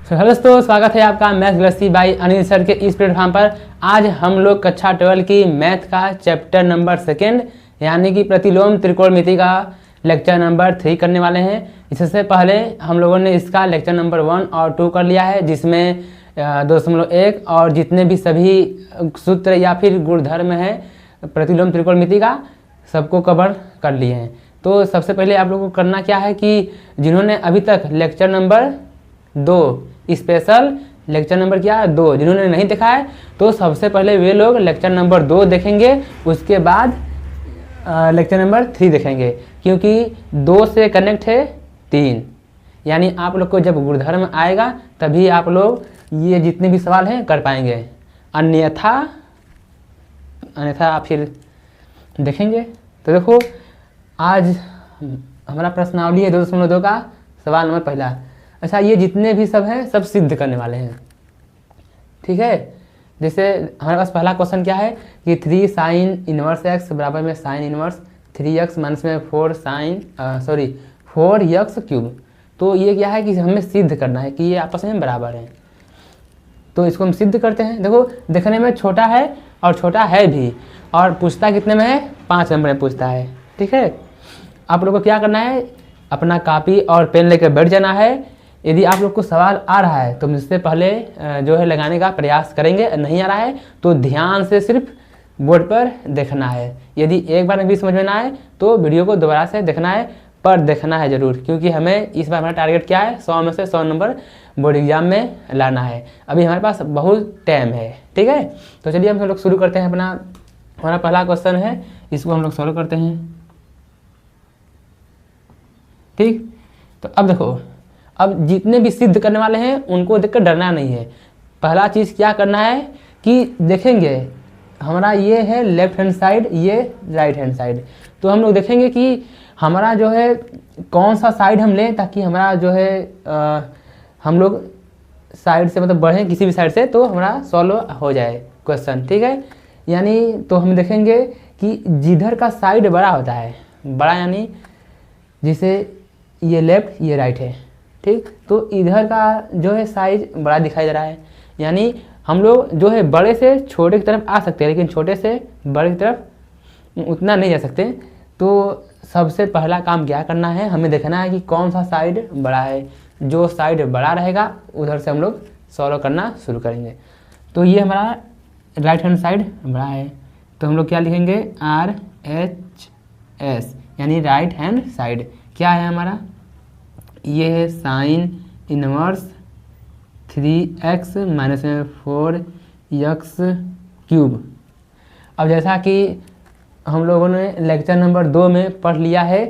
Hello दोस्तों, स्वागत है आपका math glossy by Anil sir के इस प्लेटफॉर्म पर। आज हम लोग कक्षा 12 की मैथ का चैप्टर नंबर 2 यानी कि प्रतिलोम त्रिकोणमिति का लेक्चर नंबर 3 करने वाले हैं। इससे पहले हम लोगों ने इसका लेक्चर नंबर 1 और 2 कर लिया है, जिसमें 2.1 और जितने भी सभी सूत्र या फिर गुणधर्म है प्रतिलोम त्रिकोणमिति का सबको कवर कर लिए हैं। तो सबसे पहले आप लोगों को करना क्या है कि जिन्होंने अभी तक lecture number 2 special lecture number क्या है 2 जिन्होंने नहीं देखा है, तो सबसे पहले वे लोग लेक्चर नंबर 2 देखेंगे, उसके बाद लेक्चर नंबर 3 देखेंगे, क्योंकि 2 से कनेक्ट है 3। यानी आप लोग को जब गुणधर्म आएगा तभी आप लोग ये जितने भी सवाल हैं कर पाएंगे, अन्यथा आप फिर देखेंगे। तो देखो, आज हमारा प्रश्नावली है 2.2 का सवाल नंबर पहला। अच्छा, ये जितने भी सब हैं सब सिद्ध करने वाले हैं, ठीक है। जैसे हमारे पास पहला क्वेश्चन क्या है कि 3 साइन इनवर्स एक्स बराबर में साइन इनवर्स 3x माइनस में 4x क्यूब। तो ये क्या है कि हमें सिद्ध करना है कि ये आपस में बराबर हैं। तो इसको हम सिद्ध करते हैं। देखो, देखने में छोटा है और छोटा है भी, और पूछता कितने में है 5 नंबर में पूछता है, ठीक है। आप लोग को क्या करना है, अपना कॉपी और पेन लेकर बैठ जाना है। यदि आप लोग को सवाल आ रहा है तो मुझसे पहले जो है लगाने का प्रयास करेंगे, नहीं आ रहा है तो ध्यान से सिर्फ बोर्ड पर देखना है। यदि एक बार में भी समझ में ना आए तो वीडियो को दोबारा से देखना है, पर देखना है ज़रूर, क्योंकि हमें इस बार हमारा टारगेट क्या है 100 में से 100 नंबर बोर्ड एग्जाम में लाना है। अभी हमारे पास बहुत टाइम है, ठीक है। तो चलिए हम लोग शुरू करते हैं। हमारा पहला क्वेश्चन है, इसको हम लोग सॉल्व करते हैं, ठीक। तो अब देखो, अब जितने भी सिद्ध करने वाले हैं उनको देखकर डरना नहीं है। पहला चीज़ क्या करना है कि देखेंगे हमारा ये है लेफ्ट हैंड साइड, ये राइट हैंड साइड। तो हम लोग देखेंगे कि हमारा जो है कौन सा साइड हम लें ताकि हमारा जो है हम लोग साइड से मतलब बढ़ें किसी भी साइड से, तो हमारा सॉल्व हो जाए क्वेश्चन, ठीक है। यानी तो हम देखेंगे कि जिधर का साइड बड़ा होता है, बड़ा यानी जैसे ये लेफ्ट ये राइट है, ठीक। तो इधर का जो है साइज बड़ा दिखाई दे रहा है, यानी हम लोग जो है बड़े से छोटे की तरफ आ सकते हैं, लेकिन छोटे से बड़े की तरफ उतना नहीं जा सकते। तो सबसे पहला काम क्या करना है, हमें देखना है कि कौन सा साइड बड़ा है। जो साइड बड़ा रहेगा उधर से हम लोग सॉल्व करना शुरू करेंगे। तो ये हमारा राइट हैंड साइड बड़ा है, तो हम लोग क्या लिखेंगे RHS यानी राइट हैंड साइड। क्या है हमारा, ये है साइन इनवर्स 3x माइनस में 4x क्यूब। अब जैसा कि हम लोगों ने लेक्चर नंबर 2 में पढ़ लिया है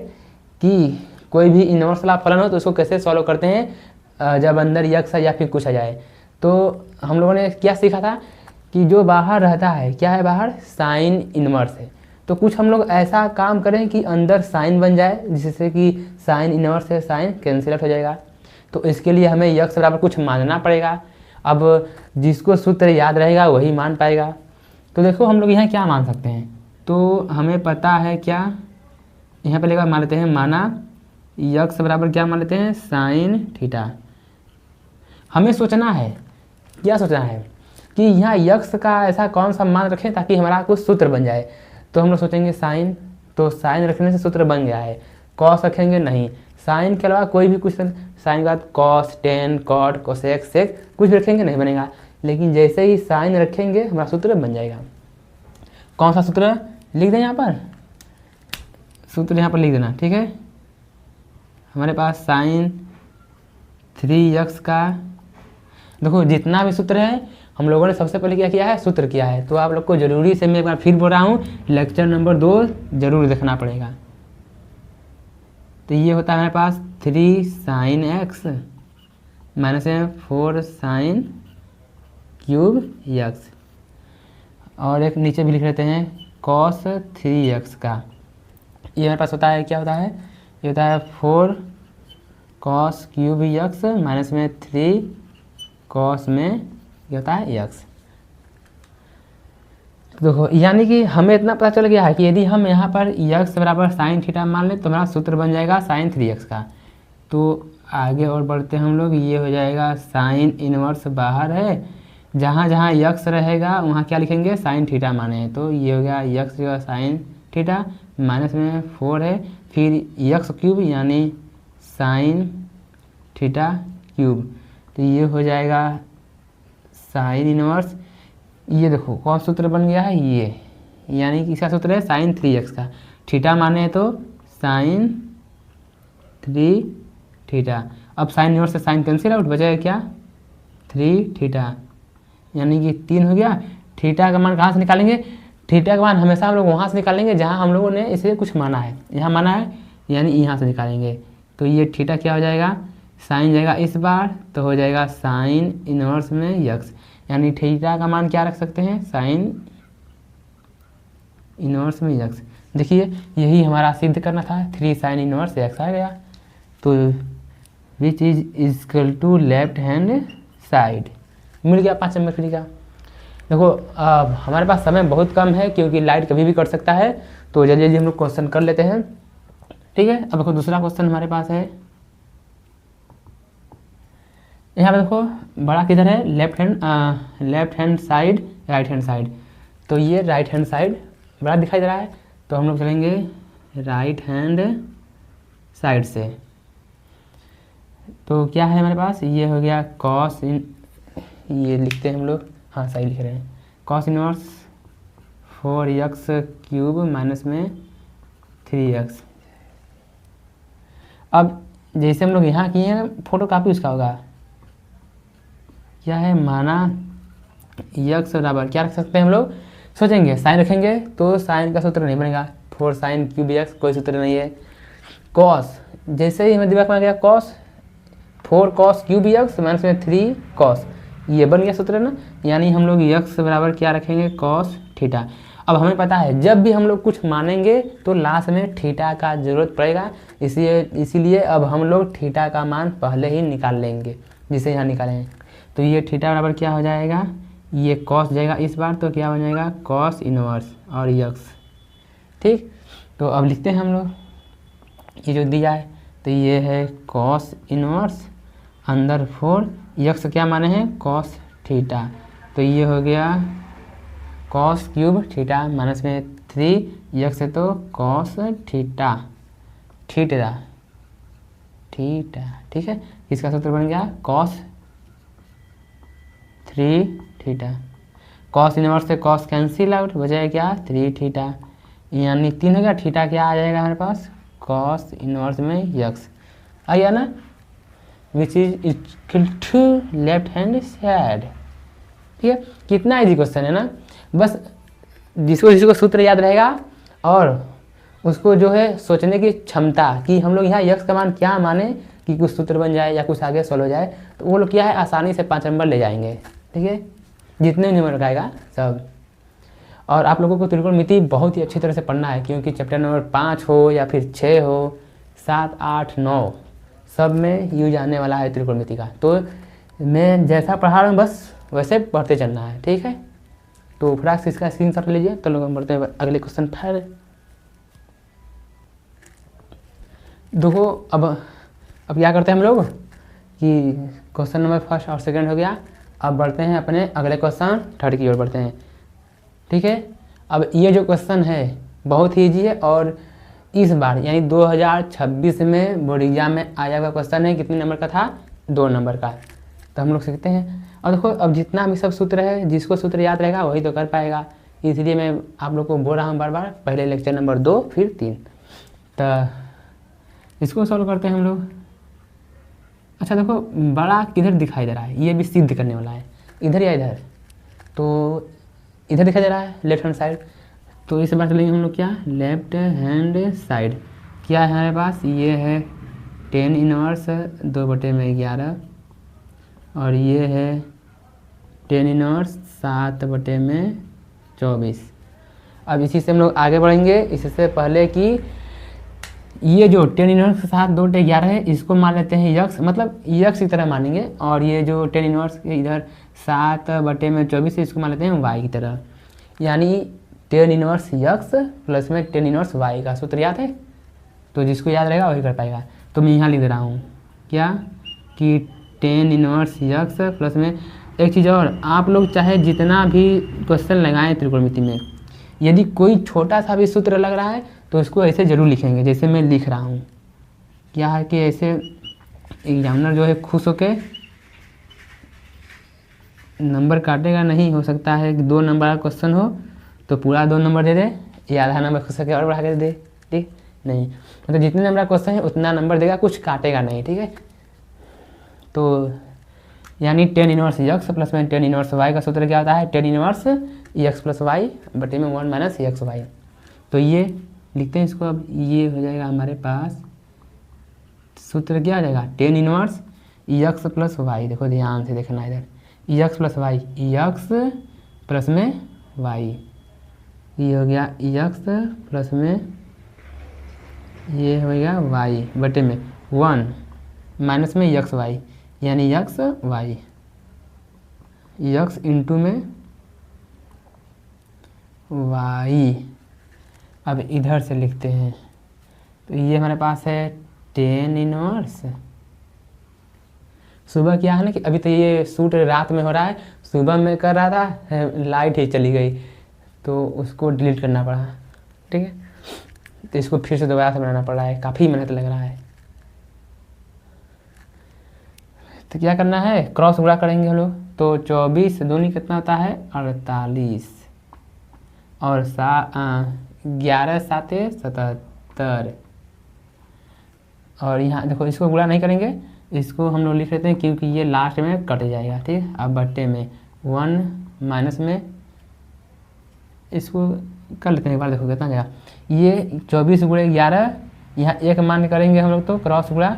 कि कोई भी इनवर्स वाला फलन हो तो उसको कैसे सॉल्व करते हैं जब अंदर यक्स या फिर कुछ आ जाए। तो हम लोगों ने क्या सीखा था कि जो बाहर रहता है, क्या है बाहर, साइन इनवर्स है। तो कुछ हम लोग ऐसा काम करें कि अंदर साइन बन जाए, जिससे कि साइन इनवर्स से साइन कैंसिल आउट हो जाएगा। तो इसके लिए हमें यक्स बराबर कुछ मानना पड़ेगा। अब जिसको सूत्र याद रहेगा वही मान पाएगा। तो देखो हम लोग यहाँ क्या मान सकते हैं, तो हमें पता है क्या, यहाँ पर लेकर मान लेते हैं, माना यक्स बराबर क्या मान लेते हैं, साइन थीटा। हमें सोचना है, क्या सोचना है कि यहाँ यक्स का ऐसा कौन सा मान रखें ताकि हमारा कुछ सूत्र बन जाए। तो हम लोग सोचेंगे साइन, तो साइन रखने से सूत्र बन गया है। कॉस रखेंगे नहीं, साइन के अलावा कोई भी कुछ, साइन के बाद कॉस, टेन, कॉट, कोसेक, सेक कुछ भी रखेंगे नहीं बनेगा। लेकिन जैसे ही साइन रखेंगे हमारा सूत्र बन जाएगा। कौन सा सूत्र लिख दें, यहाँ पर सूत्र यहाँ पर लिख देना, ठीक है। हमारे पास साइन 3x का, देखो जितना भी सूत्र है हम लोगों ने सबसे पहले क्या किया है, सूत्र किया है। तो आप लोग को जरूरी से मैं एक बार फिर बोल रहा हूँ, लेक्चर नंबर 2 जरूर देखना पड़ेगा। तो ये होता है हमारे पास 3 साइन x माइनस में 4 साइन क्यूब x, और एक नीचे भी लिख लेते हैं cos 3x का। ये हमारे पास होता है, क्या होता है, ये होता है 4 cos क्यूब x माइनस में 3 cos में क्या होता है x। देखो यानी कि हमें इतना पता चल गया है कि यदि हम यहाँ पर x बराबर साइन थीटा मान लें तो हमारा सूत्र बन जाएगा साइन 3x का। तो आगे और बढ़ते हैं हम लोग। ये हो जाएगा साइन इनवर्स बाहर है, जहाँ जहाँ यक्स रहेगा वहाँ क्या लिखेंगे, साइन थीटा माने हैं। तो ये हो गया यक्स का साइन थीटा, माइनस में 4 है, फिर यक्स क्यूब यानी साइन थीटा क्यूब। तो ये हो जाएगा साइन इनवर्स। ये देखो कौन सूत्र बन गया है, ये यानी कि इसका सूत्र है साइन 3x का। थीटा माने है तो साइन 3 थीटा। अब साइन इनवर्स से साइन कैंसिल आउट, बचेगा क्या 3 थीटा, यानी कि 3 हो गया। थीटा का मान कहाँ से निकालेंगे, थीटा का मान हमेशा हम लोग वहाँ से निकालेंगे जहाँ हम लोगों ने इसे कुछ माना है, यहाँ माना है यानी यहाँ से निकालेंगे। तो ये थीटा क्या हो जाएगा, साइन जाएगा इस बार तो हो जाएगा साइन इनवर्स में यक्स, यानी थीटा का मान क्या रख सकते हैं, साइन इनवर्स में यक्स। देखिए यही हमारा सिद्ध करना था, 3 साइन इनवर्स यक्स आ गया। तो which is equal to left hand side, मिल गया 5 नंबर फ्री का। देखो हमारे पास समय बहुत कम है क्योंकि लाइट कभी भी कट सकता है, तो जल्दी जल्दी हम लोग क्वेश्चन कर लेते हैं, ठीक है। अब देखो दूसरा क्वेश्चन हमारे पास है, यहाँ पे देखो बड़ा किधर है, left hand side right hand side. तो ये राइट हैंड साइड बड़ा दिखाई दे रहा है, तो हम लोग चलेंगे राइट हैंड साइड से। तो क्या है हमारे पास, ये हो गया कॉस इन, ये लिखते हैं हम लोग, हाँ सही लिख रहे हैं, cos inverse 4x cube minus में 3x। अब जैसे हम लोग यहाँ किए हैं फोटो कापी उसका होगा, क्या है माना x बराबर क्या रख सकते हैं हम लोग, सोचेंगे साइन रखेंगे तो साइन का सूत्र नहीं बनेगा, 4 साइन क्यूब x कोई सूत्र नहीं है। कॉस जैसे ही हमें दिमाग में आ गया cos 4 cos cube x minus में 3 कॉस, ये बन गया सूत्र ना, यानी हम लोग x बराबर क्या रखेंगे, कॉस थीटा। अब हमें पता है जब भी हम लोग कुछ मानेंगे तो लास्ट में थीटा का जरूरत पड़ेगा, इसीलिए अब हम लोग थीटा का मान पहले ही निकाल लेंगे, जिसे यहाँ निकालेंगे। तो ये थीटा बराबर क्या हो जाएगा, ये कॉस जाएगा इस बार तो क्या बन जाएगा कॉस इनवर्स और यक्स, ठीक। तो अब लिखते हैं हम लोग, ये जो दिया है तो ये है कॉस इनवर्स अंदर 4 यक्स क्या माने हैं, कॉस थीटा। तो ये हो गया कॉस क्यूब थीटा माइनस में 3 यक्स है तो कॉस थीटा थीटा थीटा, ठीक है। इसका सूत्र बन गया कॉस 3 थीटा। कॉस इनवर्स से कॉस कैंसिल आउट, बजाय क्या 3 थीटा, यानी 3 हो गया। थीटा क्या आ जाएगा हमारे पास, कॉस इनवर्स में यक्स आ गया ना, which is equal to left hand side, ठीक है। कितना इजी क्वेश्चन है ना, बस जिसको सूत्र याद रहेगा और उसको जो है सोचने की क्षमता कि हम लोग यहाँ यक्स का मान क्या माने कि कुछ सूत्र बन जाए या कुछ आगे सॉल्व हो जाए, तो वो लोग क्या है आसानी से 5 नंबर ले जाएंगे, ठीक है, जितने नंबर लगाएगा सब। और आप लोगों को त्रिकोणमिति बहुत ही अच्छी तरह से पढ़ना है क्योंकि चैप्टर नंबर 5 हो या फिर 6 हो, 7, 8, 9 सब में यूज आने वाला है त्रिकोणमिति का। तो मैं जैसा पढ़ा रहा हूँ बस वैसे पढ़ते चलना है, ठीक है। तो फटाक से इसका स्क्रीनशॉट लीजिए। तो लोग हम बढ़ते हैं अगले क्वेश्चन पर। देखो अब क्या करते हैं हम लोग कि क्वेश्चन नंबर 1 और 2 हो गया, अब बढ़ते हैं अपने अगले क्वेश्चन 3 की ओर बढ़ते हैं, ठीक है। अब ये जो क्वेश्चन है बहुत ही ईजी है और इस बार यानी 2026 में बोर्ड एग्जाम में आया हुआ क्वेश्चन है। कितने नंबर का था, 2 नंबर का। तो हम लोग सीखते हैं। और देखो अब जितना भी सब सूत्र है, जिसको सूत्र याद रहेगा वही तो कर पाएगा, इसलिए मैं आप लोग को बोल रहा हूँ बार बार, पहले लेक्चर नंबर 2 फिर 3। तो इसको सॉल्व करते हैं हम लोग। अच्छा देखो बड़ा किधर दिखाई दे रहा है, ये भी सिद्ध करने वाला है, इधर या इधर, तो इधर दिखाई दे रहा है लेफ्ट हैंड साइड। तो इस बार चलेंगे हम लोग क्या, लेफ्ट हैंड साइड क्या है हमारे पास, ये है 10 इनवर्स 2/11 और ये है 10 इनवर्स 7/24। अब इसी से हम लोग आगे बढ़ेंगे। इससे पहले कि ये जो 10 इनवर्स के साथ 2/11 है इसको मान लेते हैं यक्स, मतलब यक्स की तरह मानेंगे, और ये जो 10 इनवर्स इधर 7/24 है इसको मान लेते हैं वाई की तरह, यानी 10 इनवर्स यक्स प्लस में 10 इनवर्स वाई का सूत्र याद है, तो जिसको याद रहेगा वही कर पाएगा। तो मैं यहाँ लिख दे रहा हूँ क्या कि टेन इनवर्स यक्स प्लस में एक चीज़ और, आप लोग चाहे जितना भी क्वेश्चन लगाएं त्रिकोणमिति में, यदि कोई छोटा सा भी सूत्र लग रहा है तो उसको ऐसे ज़रूर लिखेंगे जैसे मैं लिख रहा हूँ। क्या है कि ऐसे एग्जामिनर जो है खुश होके नंबर काटेगा नहीं, हो सकता है कि 2 नंबर का क्वेश्चन हो तो पूरा 2 नंबर दे दे, या आधा नंबर खुश होकर और बढ़ा के दे, ठीक नहीं, मतलब जितने नंबर का क्वेश्चन है उतना नंबर देगा, कुछ काटेगा नहीं, ठीक है। तो यानी टेन इनवर्स यक्स प्लस में टेन इनवर्स वाई का सूत्र क्या होता है, tan inverse x plus Y बटे में 1 माइनस यक्स वाई। तो ये लिखते हैं इसको, अब ये हो जाएगा हमारे पास सूत्र क्या आ जाएगा, tan inverse x plus y, देखो ध्यान से देखना इधर, x plus y, x plus में वाई, ये हो गया यक्स प्लस में ये हो गया वाई बटे में 1 माइनस में यक्स वाई, यानी यक्स वाई, यक्स इंटू में वाई। अब इधर से लिखते हैं, तो ये हमारे पास है टेन इनवर्स, सुबह क्या है ना कि अभी तो ये शूट रात में हो रहा है, सुबह में कर रहा था, लाइट ही चली गई तो उसको डिलीट करना पड़ा, ठीक है। तो इसको फिर से दोबारा से बनाना पड़ रहा है, काफ़ी मेहनत लग रहा है। तो क्या करना है, क्रॉस गुणा करेंगे हम लोग, तो 24 दूनी कितना होता है 48 और 11 साते 77, और यहाँ देखो इसको गुणा नहीं करेंगे, इसको हम लोग लिख लेते हैं क्योंकि ये लास्ट में कट जाएगा, ठीक है। अब बट्टे में 1 माइनस में इसको कर लेते हैं एक बार, देखो कितना गया, ये 24 गुणे 11, यहाँ 1 मान करेंगे हम लोग, तो क्रॉस गुणा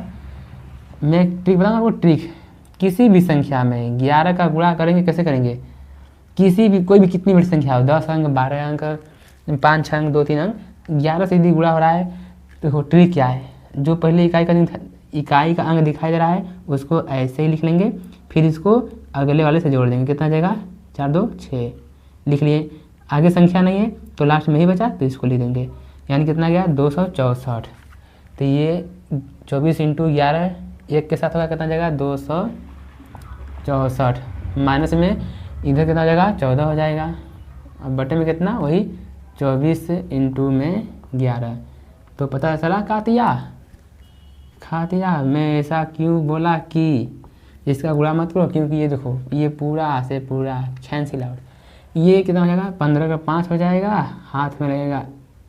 मैं ट्रिक बताऊँगा आपको, ट्रिक किसी भी संख्या में 11 का गुणा करेंगे, कैसे करेंगे, किसी भी कोई भी कितनी बड़ी संख्या हो, 10 अंक 12 अंक 5 6 अंक 2 3 अंक, 11 से यदि गुणा हो रहा है तो देखो ट्रिक क्या है, जो पहले इकाई का अंक दिखाई दे रहा है उसको ऐसे ही लिख लेंगे, फिर इसको अगले वाले से जोड़ देंगे, कितना जाएगा 4 2 6 लिख लिए, आगे संख्या नहीं है तो लास्ट में ही बचा तो इसको लिख देंगे, यानी कितना गया 264। तो ये 24 इंटू 11 1 के साथ होगा, कितना जाएगा 264, माइनस में इधर कितना हो जाएगा 14 हो जाएगा, अब बटे में कितना वही 24 इंटू में 11, तो पता चला खातिया मैं ऐसा क्यों बोला कि इसका गुणा मत करो, क्योंकि ये देखो ये पूरा से पूरा छैन सिलावट, ये कितना हो जाएगा 15 का 5 हो जाएगा, हाथ में लगेगा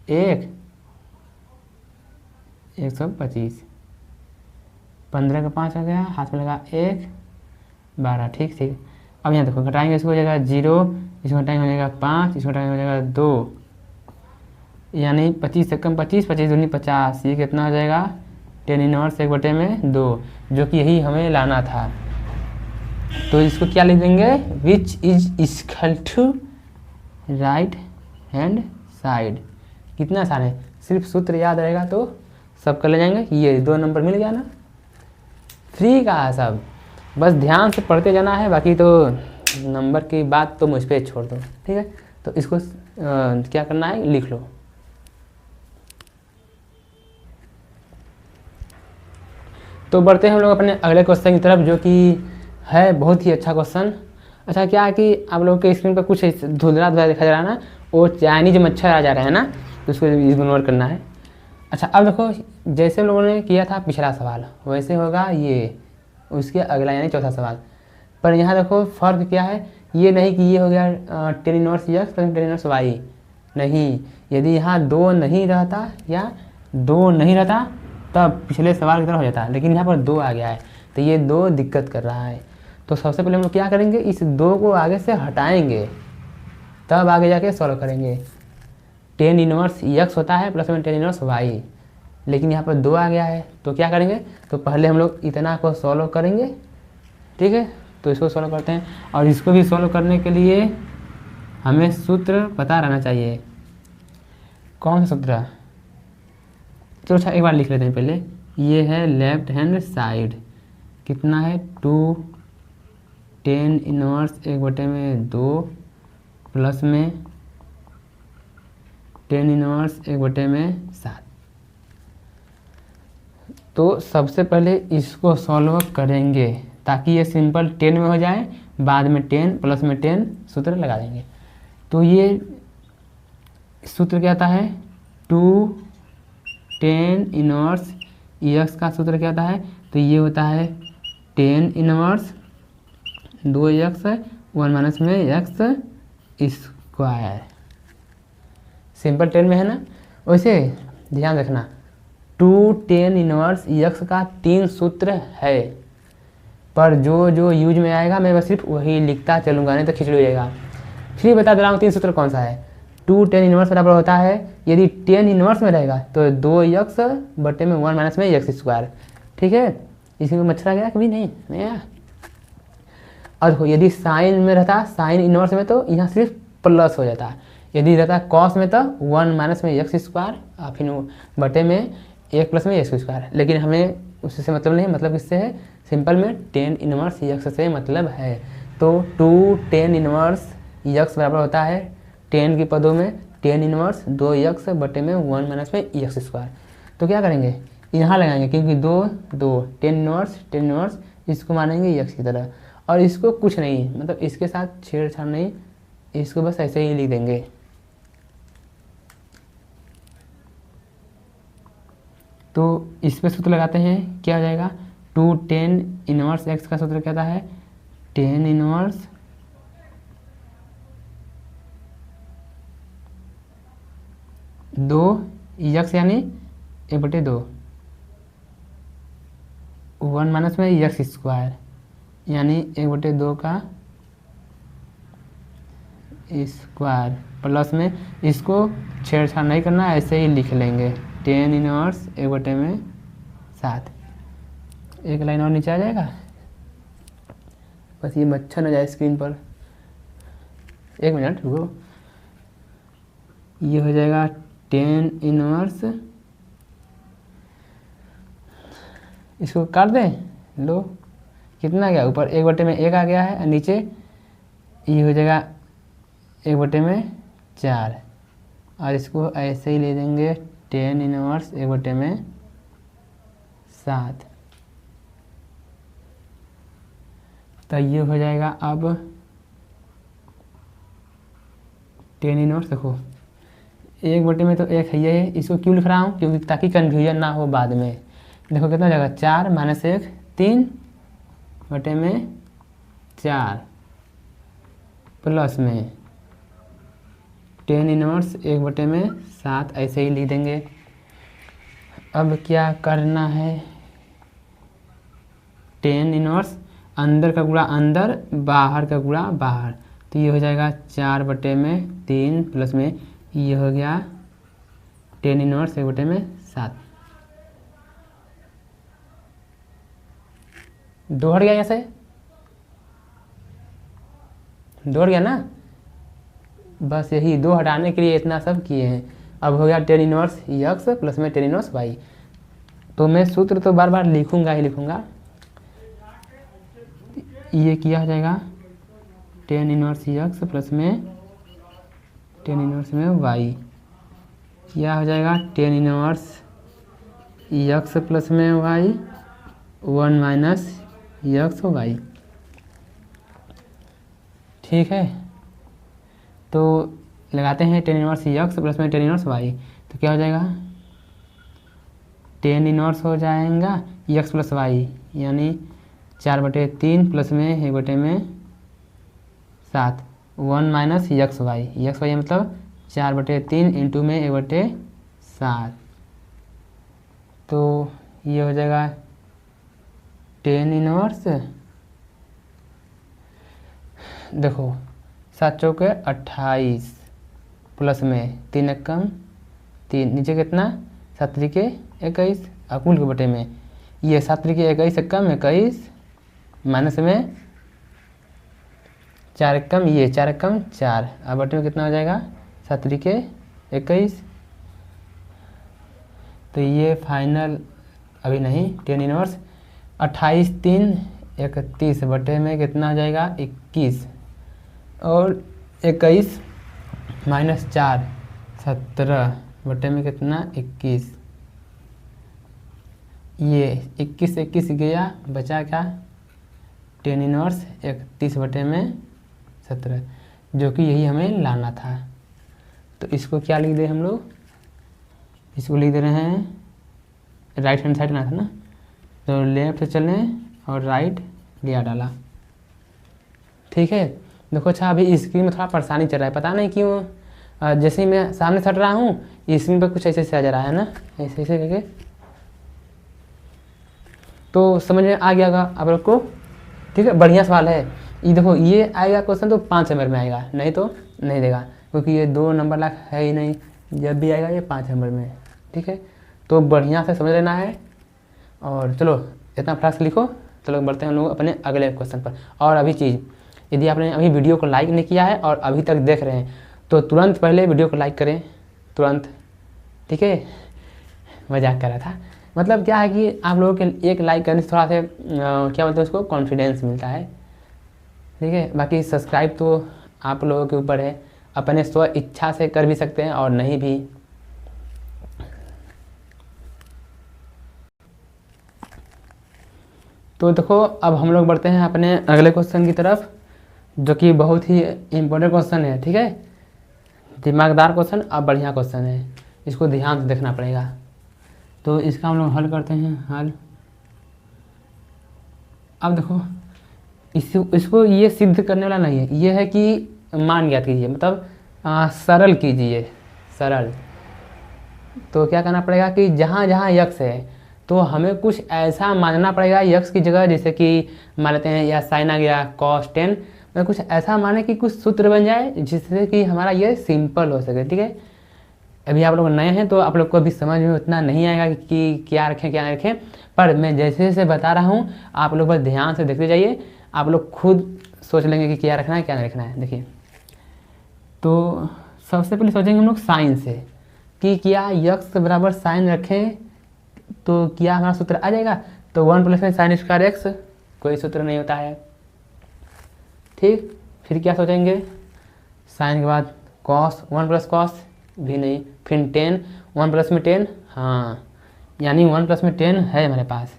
125, 15 का 5 हो गया, हाथ में लगा 1 12, ठीक ठीक। अब यहाँ देखो घटाएंगे, इसको हो जाएगा 0, इसको घटाएंगे हो जाएगा 5, इसको घटाएंगे हो जाएगा 2, यानी 25 से कम 25, 25 दूनी 50, ये कितना हो जाएगा टेन इनवर्स 1 बटे में 2, जो कि यही हमें लाना था। तो इसको क्या लिख देंगे, which is equal to right hand side, कितना सारे, सिर्फ सूत्र याद रहेगा तो सब कर ले जाएंगे, ये 2 नंबर मिल गया ना, फ्री का सब, बस ध्यान से पढ़ते जाना है, बाकी तो नंबर की बात तो मुझ पर छोड़ दो, ठीक है। तो इसको क्या करना है लिख लो। तो बढ़ते हैं हम लोग अपने अगले क्वेश्चन की तरफ, जो कि है बहुत ही अच्छा क्वेश्चन। अच्छा क्या है कि आप लोगों के स्क्रीन पर कुछ धुंधला दिखा जा रहा है ना, वो चाइनीज मच्छर आ जा रहे हैं ना, तो उसको इग्नोर करना है। अच्छा अब देखो, जैसे हम लोगों ने किया था पिछला सवाल वैसे होगा ये उसके अगला, यानी चौथा सवाल। पर यहाँ देखो फ़र्क क्या है, ये नहीं कि ये हो गया tan inverse x plus tan inverse y, नहीं, यदि यहाँ 2 नहीं रहता या 2 नहीं रहता तब पिछले सवाल की तरह हो जाता है, लेकिन यहाँ पर 2 आ गया है तो ये 2 दिक्कत कर रहा है। तो सबसे पहले हम लोग क्या करेंगे, इस 2 को आगे से हटाएंगे, तब आगे जाके सॉल्व करेंगे। टेन इनवर्स यक्स होता है प्लस में टेन इनवर्स वाई, लेकिन यहाँ पर 2 आ गया है तो क्या करेंगे, तो पहले हम लोग इतना को सॉल्व करेंगे, ठीक है। तो इसको सॉल्व करते हैं, और इसको भी सॉल्व करने के लिए हमें सूत्र पता रहना चाहिए। कौन सा सूत्र, चलो अच्छा एक बार लिख लेते हैं पहले, ये है लेफ्ट हैंड साइड, कितना है 2 टेन इनवर्स 1 बटे में 2 प्लस में टेन इनवर्स 1 बटे में 7। तो सबसे पहले इसको सॉल्व करेंगे ताकि ये सिंपल 10 में हो जाए, बाद में 10 प्लस में 10 सूत्र लगा देंगे। तो ये सूत्र क्या आता है, 2 10 इनवर्स एक्स का सूत्र क्या आता है, तो ये होता है 10 इनवर्स 2x 1 माइनस में एक्स स्क्वायर। सिंपल 10 में है ना। वैसे ध्यान रखना 2 10 इनवर्स एक्स का 3 सूत्र है, पर जो जो यूज में आएगा मैं बस सिर्फ वही लिखता चलूँगा, नहीं तो खिचड़ी हो जाएगा। फिर बता दे रहा हूँ 3 सूत्र कौन सा है। 2 10 इनवर्स बराबर होता है, यदि 10 इनवर्स में रहेगा तो 2x बटे में 1 माइनस में एक्स स्क्वायर। ठीक है, इसमें मच्छर आ गया कभी नहीं आया। और यदि साइन में रहता, साइन इनवर्स में तो यहाँ सिर्फ प्लस हो जाता, यदि रहता कॉस में तो 1 माइनस में एक्स स्क्वायर और फिर बटे में 1 प्लस में एक्स स्क्वायर। लेकिन हमें उससे मतलब नहीं, मतलब किससे है, सिंपल में 10 इनवर्स एक्स से मतलब है। तो 2 10 इनवर्स एक्स बराबर होता है 10 के पदों में 10 इनवर्स 2x बटे में 1 माइनस में एक्स स्क्वायर। तो क्या करेंगे, यहाँ लगाएंगे क्योंकि 2 10 इनवर्स इसको मानेंगे एक्स की तरह, और इसको कुछ नहीं, मतलब इसके साथ छेड़छाड़ नहीं, इसको बस ऐसे ही लिख देंगे। तो इस पे सूत्र लगाते हैं, क्या हो जाएगा, 2 10 इनवर्स एक्स का सूत्र क्या आता है, 10 इनवर्स 2x यानी 1/2 1 माइनस में एक्स स्क्वायर यानी 1/2 का स्क्वायर प्लस में, इसको छेड़छाड़ नहीं करना, ऐसे ही लिख लेंगे 10 इनवर्स 1/7। एक लाइन और नीचे आ जाएगा, बस ये मच्छर न जाए स्क्रीन पर। 1 मिनट रुको, ये हो जाएगा 10 इनवर्स, इसको काट दें, लो कितना गया, ऊपर 1 में 1 आ गया है और नीचे ये हो जाएगा 1 में 4, और इसको ऐसे ही ले देंगे 10 इनवर्स 1 में 7। तो ये हो जाएगा अब 10 इनवर्स, देखो 1 में तो 1 है, ये इसको क्यों लिख रहा हूँ, क्योंकि ताकि कन्फ्यूजन ना हो बाद में। देखो कितना हो जाएगा, 4 माइनस 1 3 बटे में 4 प्लस में 10 इनवर्स 1 में 7, ऐसे ही लिख देंगे। अब क्या करना है, 10 इनवर्स अंदर का गुणा अंदर, बाहर का गुणा बाहर, तो ये हो जाएगा 4 बटे में 3 प्लस में ये हो गया 10 इनवर्स 1 में 7। 2 हट गया, यहाँ से 2 हट गया ना, बस यही 2 हटाने के लिए इतना सब किए हैं। अब हो गया 10 इनवर्स एक्स प्लस में 10 इनवर्स वाई। तो मैं सूत्र तो बार बार लिखूंगा ही लिखूंगा, ये किया हो जाएगा 10 इनवर्स एक्स प्लस में 10 इनवर्स में वाई, क्या हो जाएगा 10 इनवर्स एक्स प्लस में वाई 1 माइनस एक्स वाई। ठीक है, तो लगाते हैं 10 इनवर्स एक्स प्लस में 10 इनवर्स वाई, तो क्या हो जाएगा 10 इनवर्स हो जाएगा एक्स प्लस वाई यानी 4/3 प्लस में 1 में 7 1 माइनस एक्स वाई मतलब 4/3 इंटू में 1/7। तो ये हो जाएगा 10 इनवर्स, देखो 7 चौके 28 प्लस में 3 एकम 3, नीचे कितना 7 त्रिके 21 अकुल के बटे में ये 7 त्रिके 21 एकम 21 माइनस में 4 एकम ये 4 एकम 4, अब बटे में कितना हो जाएगा 7 त्रिके 21। तो ये फाइनल अभी नहीं, 10 इनवर्स 28 3 31 बटे में कितना हो जाएगा 21, और 21 माइनस 4 17 बटे में कितना 21, ये 21 गया, बचा क्या, टेन इनवर्स 31/17, जो कि यही हमें लाना था। तो इसको क्या लिख दे हम लोग, इसको लिख दे रहे हैं, राइट हैंड साइड लाना था ना, तो लेफ्ट से चलें और राइट गया डाला। ठीक है, देखो अच्छा अभी स्क्रीन में थोड़ा परेशानी चल रहा है, पता नहीं क्यों। जैसे ही मैं सामने सट रहा हूँ स्क्रीन पर कुछ ऐसे ऐसे आ जा रहा है ना, ऐसे ऐसे करके। तो समझ में आ गया होगा आप लोग को। ठीक है, बढ़िया सवाल है ये। देखो ये आएगा क्वेश्चन तो 5 नंबर में आएगा, नहीं तो नहीं देगा, क्योंकि ये 2 नंबर लाख है ही नहीं। जब भी आएगा ये 5 नंबर में। ठीक है, तो बढ़िया से समझ लेना है। और चलो इतना फ्लास्क लिखो, चलो बढ़ते हैं हम लोग अपने अगले क्वेश्चन पर। और अभी चीज़, यदि आपने अभी वीडियो को लाइक नहीं किया है और अभी तक देख रहे हैं तो तुरंत पहले वीडियो को लाइक करें, तुरंत। ठीक है, मजाक कर रहा था। मतलब क्या है कि आप लोगों के एक लाइक करने से थोड़ा सा क्या बोलते हैं उसको, कॉन्फिडेंस मिलता है। ठीक है, बाकी सब्सक्राइब तो आप लोगों के ऊपर है, अपने स्व इच्छा से कर भी सकते हैं और नहीं भी। तो देखो अब हम लोग बढ़ते हैं अपने अगले क्वेश्चन की तरफ, जो कि बहुत ही इम्पोर्टेंट क्वेश्चन है। ठीक है, दिमागदार क्वेश्चन और बढ़िया क्वेश्चन है, इसको ध्यान से देखना पड़ेगा। तो इसका हम लोग हल करते हैं, हल। अब देखो इसको ये सिद्ध करने वाला नहीं है, ये है कि मान ज्ञात कीजिए, मतलब सरल कीजिए, सरल। तो क्या करना पड़ेगा कि जहाँ जहाँ यक्स है तो हमें कुछ ऐसा मानना पड़ेगा यक्स की जगह, जैसे कि मान लेते हैं या साइन आ गया cos 10, मतलब कुछ ऐसा माने कि कुछ सूत्र बन जाए जिससे कि हमारा ये सिंपल हो सके। ठीक है, अभी आप लोग नए हैं तो आप लोग को अभी समझ में उतना नहीं आएगा कि क्या रखें क्या नहीं रखें, पर मैं जैसे जैसे बता रहा हूँ आप लोग बस ध्यान से देखते जाइए, आप लोग खुद सोच लेंगे कि क्या रखना है क्या नहीं रखना है। देखिए, तो सबसे पहले सोचेंगे हम लोग साइन से कि क्या यक्स बराबर साइन रखें तो क्या हमारा सूत्र आ जाएगा। तो 1 + में साइन स्क्वायर एक्स, कोई सूत्र नहीं होता है। ठीक, फिर क्या सोचेंगे, साइन के बाद कॉस, 1 + कॉस भी नहीं, फिर 10, 1 + में 10, हाँ यानी 1 + में 10 है हमारे पास।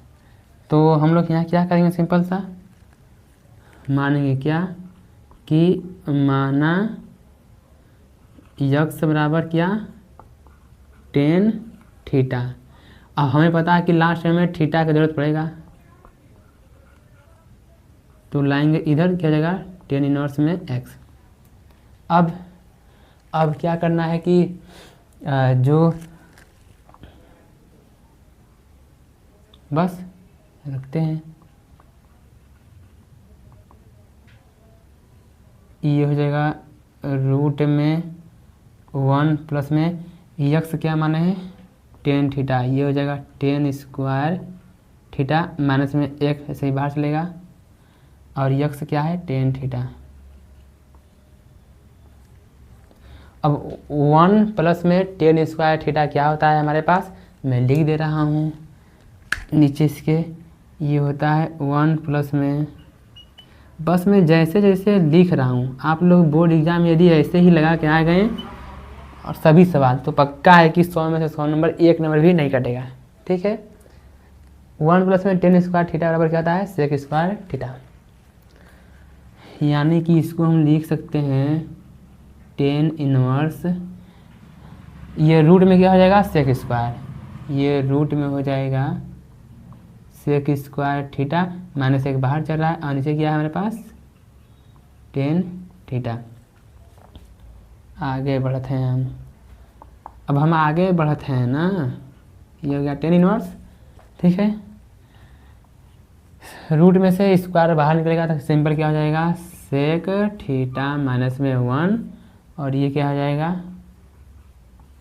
तो हम लोग यहाँ क्या करेंगे, सिंपल सा मानेंगे क्या कि माना यक्स बराबर क्या, tan थीटा। अब हमें पता है कि लास्ट में हमें थीटा की जरूरत पड़ेगा, तो लाएंगे इधर क्या जगह, tan इनवर्स में x। अब क्या करना है कि जो बस रखते हैं, ये हो जाएगा रूट में 1 + में यक्स क्या माने हैं, tan थीटा, ये हो जाएगा tan स्क्वायर थीटा, माइनस में 1 ऐसे ही बाहर चलेगा, और यक्स क्या है, tan थीटा। अब 1 + में tan स्क्वायर थीटा क्या होता है हमारे पास, मैं लिख दे रहा हूँ नीचे इसके, ये होता है 1 + में, बस मैं जैसे जैसे लिख रहा हूँ आप लोग बोर्ड एग्जाम यदि ऐसे ही लगा के आ गए और सभी सवाल, तो पक्का है कि 100 में से 100 नंबर, 1 नंबर भी नहीं कटेगा। ठीक है, 1 + में tan स्क्वायर थीटा बराबर क्या होता है, sec स्क्वायर थीटा, यानी कि इसको हम लिख सकते हैं tan इनवर्स, ये रूट में क्या हो जाएगा, sec स्क्वायर, ये रूट में हो जाएगा sec स्क्वायर थीटा, माइनस 1 बाहर चल रहा है और नीचे क्या है हमारे पास, tan थीटा। आगे बढ़ते हैं हम, अब हम आगे बढ़ते हैं ना, ये हो गया tan इनवर्स। ठीक है, रूट में से स्क्वायर बाहर निकलेगा तो सिंपल क्या हो जाएगा, sec थीटा माइनस में 1, और ये क्या हो जाएगा,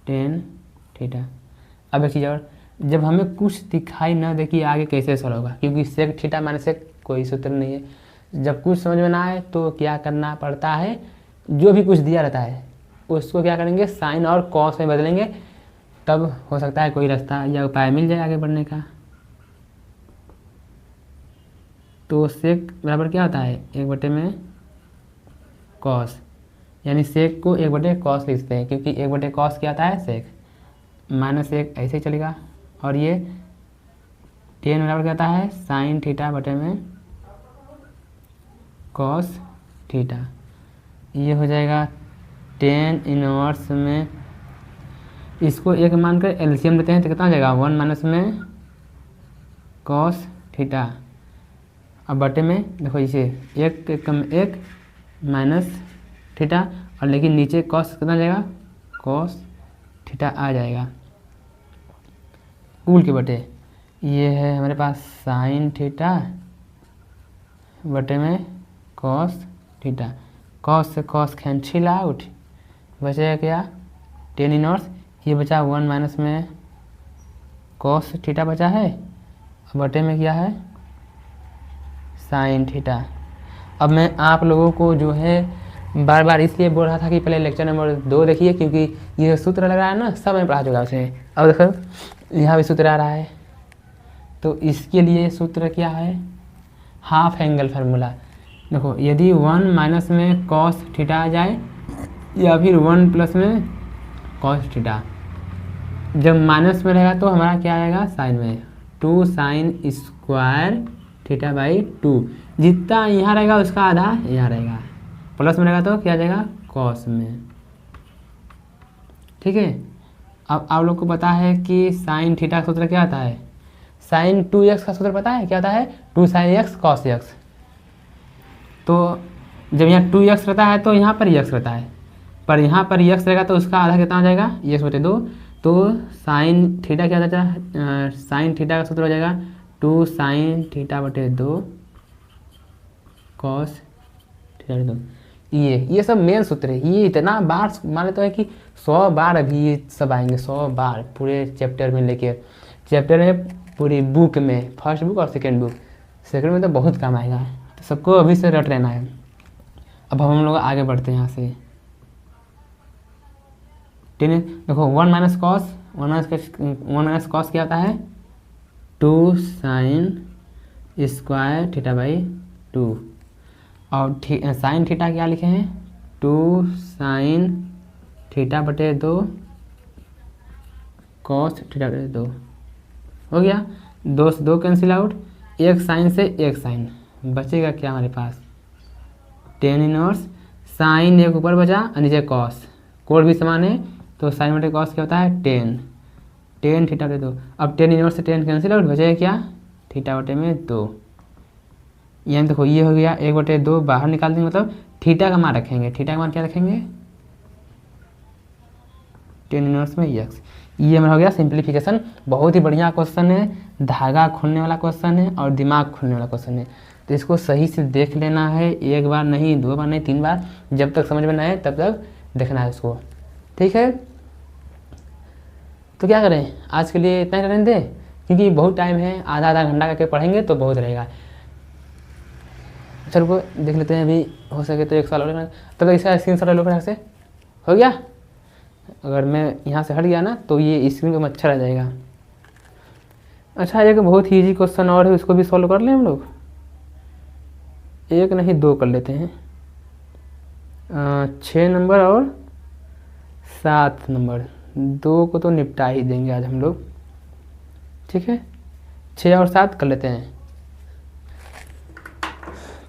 tan थीटा। अब एक चीज़ और, जब हमें कुछ दिखाई ना दे कि आगे कैसे सॉल्व होगा, क्योंकि sec थीटा माइनस एक कोई सूत्र नहीं है, जब कुछ समझ में ना आए तो क्या करना पड़ता है, जो भी कुछ दिया रहता है उसको क्या करेंगे, साइन और कॉस में बदलेंगे, तब हो सकता है कोई रास्ता या उपाय मिल जाए आगे बढ़ने का। तो sec बराबर क्या होता है, 1 में कॉस, यानी sec को 1 कॉस लिखते हैं, क्योंकि 1 कॉस क्या आता है, sec, -1 ऐसे ही चलेगा, और ये टेन बराबर क्या होता है साइन थीटा बटे में कॉस थीटा। ये हो जाएगा टेन इनवर्स में, इसको एक मानकर एलसीएम लेते हैं तो कितना हो जाएगा 1 माइनस में कॉस थीटा। अब बटे में देखो इसे एक कम एक माइनस थीटा, और लेकिन नीचे कॉस कितना जाएगा कॉस थीटा आ जाएगा कूल के बटे। ये है हमारे पास साइन थीटा बटे में कॉस थीटा। कॉस से कॉस कैंसिल आउट, बचेगा क्या टेन इनवर्स, ये बचा 1 माइनस में कॉस थीटा बचा है, बटे में क्या है साइन थीटा। अब मैं आप लोगों को जो है बार बार इसलिए बोल रहा था कि पहले लेक्चर नंबर 2 देखिए, क्योंकि ये सूत्र लग रहा है ना सब में पढ़ा चुका उसे। अब देखो यहाँ भी सूत्र आ रहा है, तो इसके लिए सूत्र क्या है हाफ एंगल फार्मूला। देखो यदि 1 माइनस में कॉस थीटा आ जाए या फिर 1 प्लस में कॉस थीटा, जब माइनस में रहेगा तो हमारा क्या आएगा साइन में 2 साइन स्क्वायर थीटा बाई 2, जितना यहाँ रहेगा उसका आधा यहाँ रहेगा, प्लस में रहेगा तो क्या आ जाएगा कॉस में। ठीक है, अब आप लोग को पता है कि साइन थीटा का सूत्र क्या आता है, साइन 2x का सूत्र पता है क्या आता है 2 साइन x कॉस x। तो जब यहाँ 2x रहता है तो यहाँ पर x रहता है, पर यहाँ पर x रहेगा तो उसका आधा कितना हो जाएगा x बटे 2। तो साइन थीटा क्या आता है साइन थीटा का सूत्र हो जाएगा 2 साइन थीटा बटे 2 कॉस थीटा बटे 2। ये सब मेन सूत्र है, ये इतना बार मान लेते हैं कि 100 बार अभी ये सब आएंगे, 100 बार पूरे चैप्टर में लेके, चैप्टर में पूरी बुक में, फर्स्ट बुक और सेकंड बुक, सेकंड में तो बहुत काम आएगा, तो सबको अभी से रट रहना है। अब हम लोग आगे बढ़ते हैं यहाँ से। टेन देखो 1 माइनस कॉस, 1 माइनस कॉस क्या होता है 2 साइन स्क्वायर थीटा बाई 2, और साइन थीटा क्या लिखे हैं 2 साइन थीटा बटे 2 कॉस थीटा बटे 2। हो गया, 2 से 2 कैंसिल आउट, एक साइन से एक साइन, बचेगा क्या हमारे पास टेन इनवर्स, साइन एक ऊपर बचा और नीचे कॉस, कोड भी समान है तो साइन बटे कॉस क्या होता है टेन थीटा बटे 2। अब टेन इनवर्स से टेन कैंसिल आउट, बचेगा क्या थीटा बटे में 2। यहाँ देखो ये हो गया 1/2 बाहर निकाल देंगे, मतलब थीटा का मान रखेंगे, थीटा का मान क्या रखेंगे टेन इनवर्स में x। ये हमारा हो गया सिंप्लीफिकेशन। बहुत ही बढ़िया क्वेश्चन है, धागा खोलने वाला क्वेश्चन है और दिमाग खोलने वाला क्वेश्चन है, तो इसको सही से देख लेना है, एक बार नहीं 2 बार नहीं 3 बार, जब तक समझ में ना आए तब तक देखना है इसको। ठीक है, तो क्या करें आज के लिए इतना ही रहने दें, क्योंकि बहुत टाइम है, आधा घंटा करके पढ़ेंगे तो बहुत रहेगा। चलो को देख लेते हैं, अभी हो सके तो 1 साल और, तब तक इसका स्क्रीनशॉट लो फिर से। हो गया, अगर मैं यहाँ से हट गया ना तो ये स्क्रीन को अच्छा रह जाएगा। अच्छा, एक बहुत ही ईजी क्वेश्चन और है, उसको भी सॉल्व कर लें हम लोग, 1 नहीं 2 कर लेते हैं। 6 नंबर और 7 नंबर, 2 को तो निपटा ही देंगे आज हम लोग। ठीक है, 6 और 7 कर लेते हैं।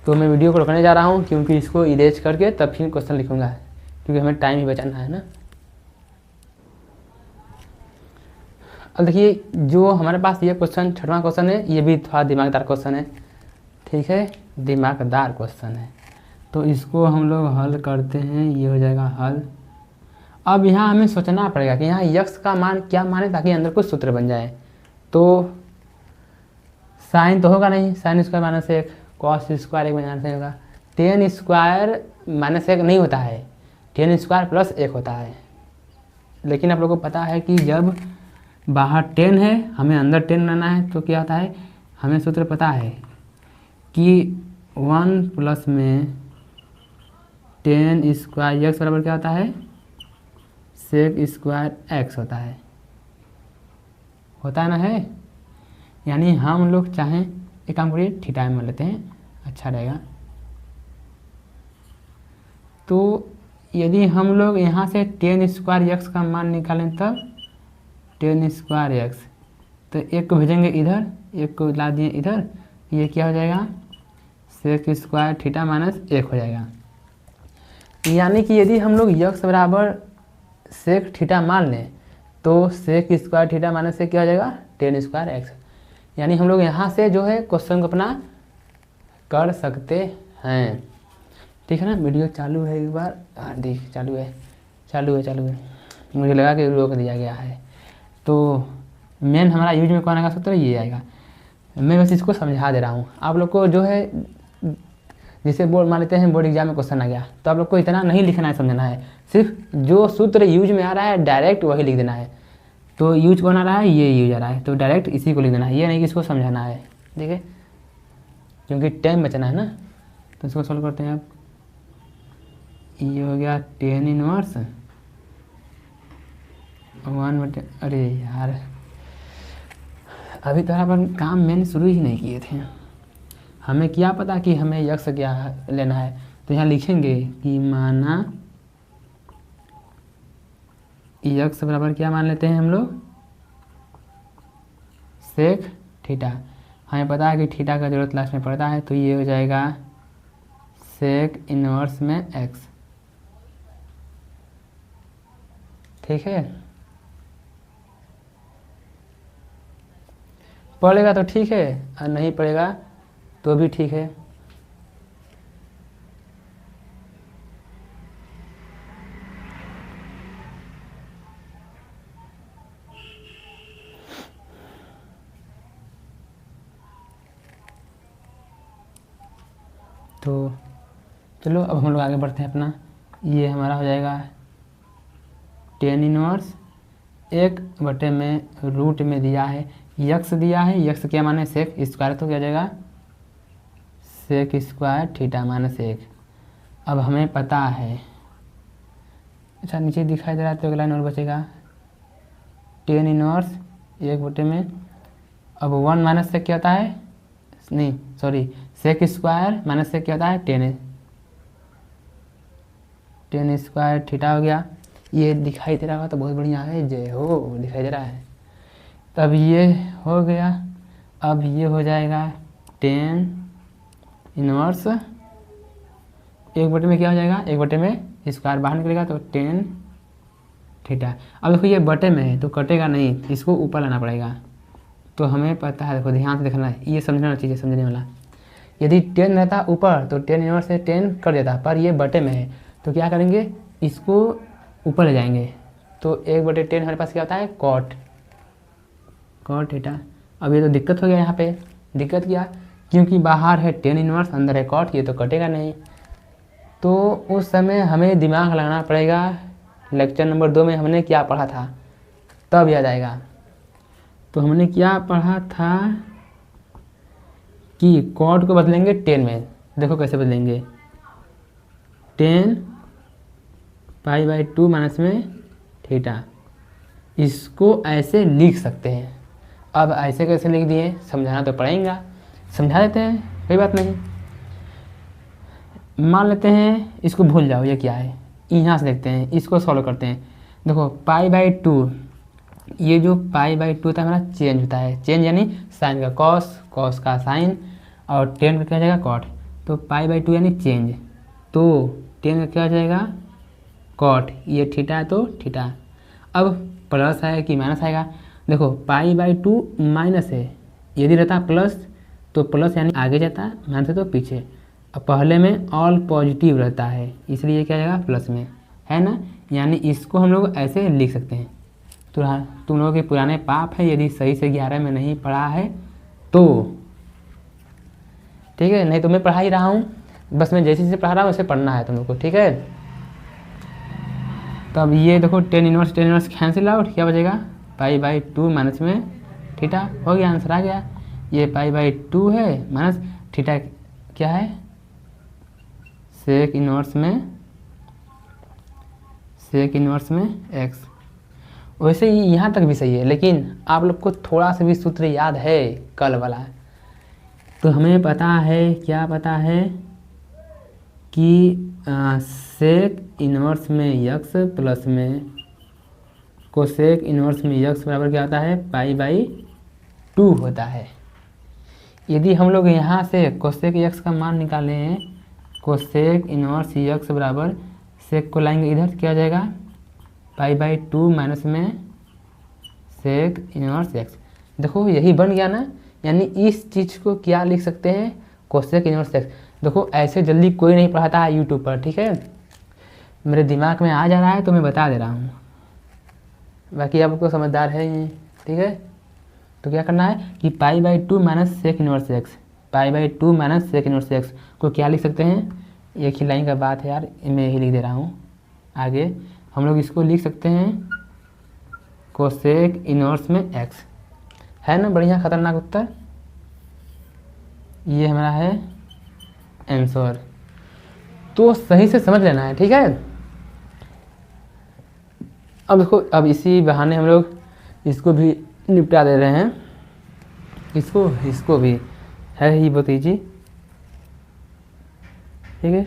तो मैं वीडियो को रोकने जा रहा हूँ, क्योंकि इसको इरेज करके तब फिर क्वेश्चन लिखूंगा, क्योंकि हमें टाइम ही बचाना है ना। अब देखिए जो हमारे पास ये क्वेश्चन 6वां क्वेश्चन है, ये भी थोड़ा दिमागदार क्वेश्चन है। ठीक है, दिमागदार क्वेश्चन है, तो इसको हम लोग हल करते हैं। ये हो जाएगा हल। अब यहाँ हमें सोचना पड़ेगा कि यहाँ यक्स का मान क्या माने ताकि अंदर कुछ सूत्र बन जाए। तो साइन तो होगा नहीं, sine square minus 1, cos square 1 minus 1 होगा, टेन स्क्वायर माइनस 1 नहीं होता है, टेन स्क्वायर प्लस 1 होता है। लेकिन आप लोगों को पता है कि जब बाहर 10 है हमें अंदर 10 लाना है, तो क्या होता है हमें सूत्र पता है कि 1 प्लस में टेन स्क्वायर एक्स बराबर क्या होता है सेक स्क्वायर एक्स होता है ना है। यानी हम लोग चाहें एक काम करिए थीटा में लेते हैं, अच्छा रहेगा। तो यदि हम लोग यहाँ से टेन स्क्वायर एक्स का मान निकालें तब टेन स्क्वायर एक्स, तो 1 को भेजेंगे इधर एक को ला दिए इधर, ये क्या हो जाएगा सेक स्क्वायर थीटा माइनस 1 हो जाएगा। यानी कि यदि हम लोग यक्स बराबर सेक थीटा मान लें तो सेक स्क्वायर थीटा माइनस से क्या हो जाएगा टेन स्क्वायर एक्स। यानी हम लोग यहाँ से जो है क्वेश्चन को अपना कर सकते हैं। ठीक है ना, वीडियो चालू है एक बार, हाँ देख चालू है, मुझे लगा कि रोक दिया गया है। तो मेन हमारा यूज में कौन आएगा सूत्र ये आएगा। मैं बस इसको समझा दे रहा हूँ आप लोग को, जो है जिसे बोर्ड मान लेते हैं बोर्ड एग्जाम में क्वेश्चन आ गया तो आप लोग को इतना नहीं लिखना है, समझना है, सिर्फ जो सूत्र यूज में आ रहा है डायरेक्ट वही लिख देना है। तो यूज कौन आ रहा है, ये यूज आ रहा है तो डायरेक्ट इसी को लिख देना है, ये नहीं कि इसको समझाना है। ठीक है, क्योंकि टाइम बचना है ना। तो इसको सॉल्व करते हैं आप। ये हो गया टेन इनवर्स 1/, अरे यार अभी तो अपन काम मैंने शुरू ही नहीं किए थे, हमें क्या पता कि हमें यक्स क्या लेना है। तो यहाँ लिखेंगे कि माना यक्स बराबर क्या मान लेते हैं हम लोग सेक थीटा। हमें पता है कि थीटा का जरूरत लास्ट में पड़ता है, तो ये हो जाएगा सेक इनवर्स में एक्स। ठीक है, पड़ेगा तो ठीक है और नहीं पड़ेगा तो भी ठीक है। तो चलो अब हम लोग आगे बढ़ते हैं अपना। ये हमारा हो जाएगा टेन इनवर्स 1 में रूट में दिया है यक्स दिया है, यक्स क्या माने सेक स्क्वायर, तो क्या हो जाएगा सेक स्क्वायर थीटा माइनस 1। अब हमें पता है, अच्छा नीचे दिखाई दे रहा है तो एक लाइन और बचेगा टेन इनवर्स 1 में, अब 1 माइनस सेक क्या होता है, नहीं sorry sec square minus sec क्या होता है टेन स्क्वायर थीटा हो गया। ये दिखाई दे रहा होगा तो बहुत बढ़िया है, जय हो, दिखाई दे रहा है। तब ये हो गया, अब ये हो जाएगा टेन इनवर्स 1 में क्या हो जाएगा 1 में स्क्वायर बाहर निकलेगा तो टेन थीटा। अब देखो ये बटे में है तो कटेगा नहीं, इसको ऊपर लाना पड़ेगा। तो हमें पता है, देखो ध्यान से देखना है, ये समझना चाहिए समझने वाला। यदि 10 रहता ऊपर तो 10 इनवर्स से 10 कर देता, पर ये बटे में है तो क्या करेंगे इसको ऊपर ले जाएंगे। तो 1/10 हमारे पास क्या होता है कॉट थीटा। अब ये तो दिक्कत हो गया, यहाँ पे दिक्कत क्या, क्योंकि बाहर है 10 इनवर्स अंदर है कॉट, ये तो कटेगा नहीं। तो उस समय हमें दिमाग लगाना पड़ेगा। लेक्चर नंबर 2 में हमने क्या पढ़ा था तब याद आएगा। तो हमने क्या पढ़ा था कि कॉट को बदलेंगे 10 में, देखो कैसे बदलेंगे 10 π/2 माइनस में थीटा, इसको ऐसे लिख सकते हैं। अब ऐसे कैसे लिख दिए, समझाना तो पड़ेगा, समझा देते हैं, कोई बात नहीं। मान लेते हैं इसको भूल जाओ ये क्या है, यहाँ से देखते हैं, इसको सॉल्व करते हैं। देखो π/2, ये जो π/2 होता है हमारा चेंज होता है, चेंज यानी साइन का कॉस का साइन और 10 का क्या हो जाएगा कॉट। तो π/2 यानी चेंज, तो 10 का क्या हो जाएगा कॉट, ये थीटा है तो थीटा। अब प्लस है कि माइनस आएगा, देखो π/2 माइनस है, यदि रहता प्लस तो प्लस यानी आगे जाता है, माइनस है तो पीछे। अब पहले में ऑल पॉजिटिव रहता है इसलिए क्या जाएगा प्लस में, है ना। यानी इसको हम लोग ऐसे लिख सकते हैं। तो तुम लोगों के पुराने पाप है यदि सही से 11 में नहीं पढ़ा है तो ठीक है, नहीं तो मैं पढ़ा ही रहा हूँ, बस मैं जैसे जैसे पढ़ा रहा हूँ वैसे पढ़ना है तुम लोग को, ठीक है। तो अब ये देखो 10 इनवर्स कैंसिल आउट, क्या बचेगा π/2 माइनस में थीटा, हो गया आंसर आ गया। ये π/2 है माइनस थीटा क्या है सेक इनवर्स में एक्स। वैसे ही यहाँ तक भी सही है, लेकिन आप लोग को थोड़ा सा भी सूत्र याद है कल वाला, तो हमें पता है, क्या पता है कि सेक इनवर्स में यक्स प्लस में कोसेक इनवर्स में यक्स बराबर क्या होता है π/2 होता है। यदि हम लोग यहाँ से कोसेक एक्स का मान निकालें हैं, कोसेक इनवर्स एक्स बराबर सेक को लाएंगे इधर, क्या आ जाएगा पाई/2 माइनस में सेक इनवर्स एक्स। देखो यही बन गया ना, यानी इस चीज़ को क्या लिख सकते हैं, कोसेक इनवर्स एक्स। देखो ऐसे जल्दी कोई नहीं पढ़ाता है यूट्यूब पर, ठीक है, मेरे दिमाग में आ जा रहा है तो मैं बता दे रहा हूँ, बाकी आपको समझदार है ये, ठीक है। तो क्या करना है कि पाई/2 माइनस सेक इनवर्स एक्स, पाई/2 माइनस सेक इनवर्स एक्स को क्या लिख सकते हैं, एक ही लाइन का बात है यार, मैं यही लिख दे रहा हूँ। आगे हम लोग इसको लिख सकते हैं कोसेक इनवर्स में एक्स, है ना बढ़िया खतरनाक उत्तर। ये हमारा है आंसर, तो सही से समझ लेना है, ठीक है। अब देखो, अब इसी बहाने हम लोग इसको भी निपटा दे रहे हैं, इसको भी है ही भतीजी, ठीक है।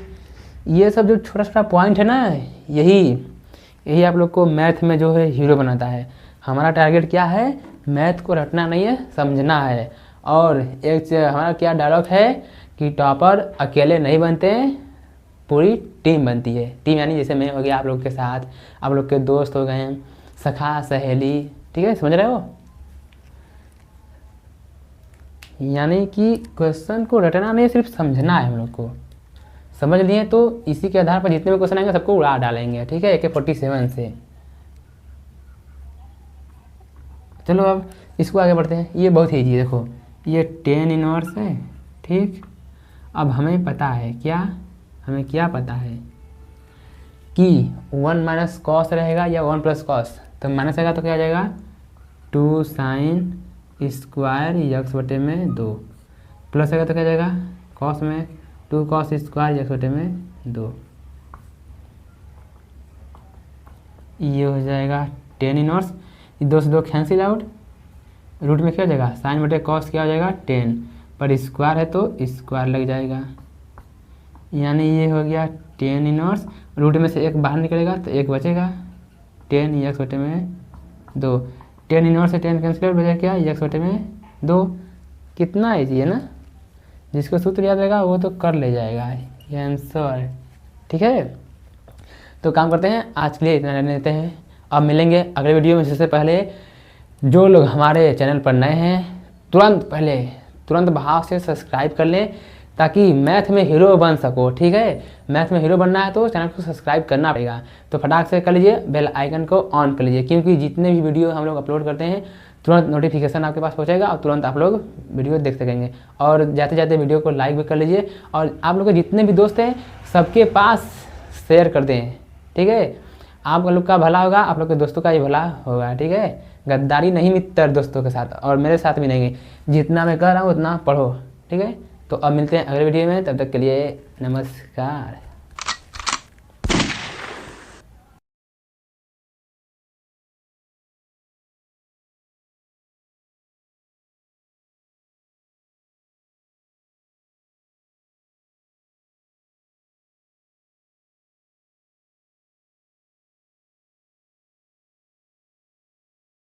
ये सब जो छोटा छोटा पॉइंट है ना, यही आप लोग को मैथ में जो है हीरो बनाता है। हमारा टारगेट क्या है, मैथ को रटना नहीं है, समझना है। और एक हमारा क्या डायलॉग है कि टॉपर अकेले नहीं बनते, पूरी टीम बनती है। टीम यानी जैसे मैं हो गया आप लोग के साथ, आप लोग के दोस्त हो गए, सखा सहेली, ठीक है, समझ रहे हो। यानी कि क्वेश्चन को रटना नहीं, सिर्फ समझना है हम लोग को। समझ लिए तो इसी के आधार पर जितने भी क्वेश्चन आएंगे सबको उड़ा डालेंगे, ठीक है, AK-47 से। चलो अब इसको आगे बढ़ते हैं। ये बहुत ईजी है, देखो ये tan इनवर्स है, ठीक। अब हमें पता है क्या, हमें क्या पता है कि 1 माइनस कॉस रहेगा या 1 प्लस कॉस, तो माइनस आएगा तो क्या आ जाएगा 2 साइन स्क्वायर यक्स बटे में 2, प्लस आएगा तो क्या आ जाएगा कॉस में 2 कॉस स्क्वायर यक्स बटे में 2। ये हो जाएगा tan इनवर्स, दो से दो कैंसिल आउट, रूट में क्या हो जाएगा साइन बटे कॉस, क्या हो जाएगा 10, पर स्क्वायर है तो स्क्वायर लग जाएगा, यानी ये हो गया tan इनवर्स। रूट में से एक बाहर निकलेगा तो एक बचेगा, tan यक्स बटे में 2, tan इनवर्स से tan कैंसिल आउट, बचा क्या यक्स बटे में 2। कितना ईजी है ना, जिसको सूत्र याद रहेगा वो तो कर ले जाएगा, ये आंसर, ठीक है। तो काम करते हैं, आज के लिए इतना रहने देते हैं, अब मिलेंगे अगले वीडियो में। इससे पहले जो लोग हमारे चैनल पर नए हैं तुरंत भाव से सब्सक्राइब कर लें, ताकि मैथ में हीरो बन सको, ठीक है। मैथ में हीरो बनना है तो चैनल को सब्सक्राइब करना पड़ेगा, तो फटाक से कर लीजिए, बेल आइकन को ऑन कर लीजिए, क्योंकि जितने भी वीडियो हम लोग अपलोड करते हैं तुरंत नोटिफिकेशन आपके पास पहुंचेगा और तुरंत आप लोग वीडियो देख सकेंगे। और जाते जाते वीडियो को लाइक भी कर लीजिए, और आप लोग के जितने भी दोस्त हैं सबके पास शेयर कर दें, ठीक है। आप लोग का भला होगा, आप लोग के दोस्तों का ही भला होगा, ठीक है। गद्दारी नहीं मित्र दोस्तों के साथ, और मेरे साथ भी नहीं, जितना मैं कह रहा हूँ उतना पढ़ो, ठीक है। तो अब मिलते हैं अगले वीडियो में, तब तक के लिए नमस्कार।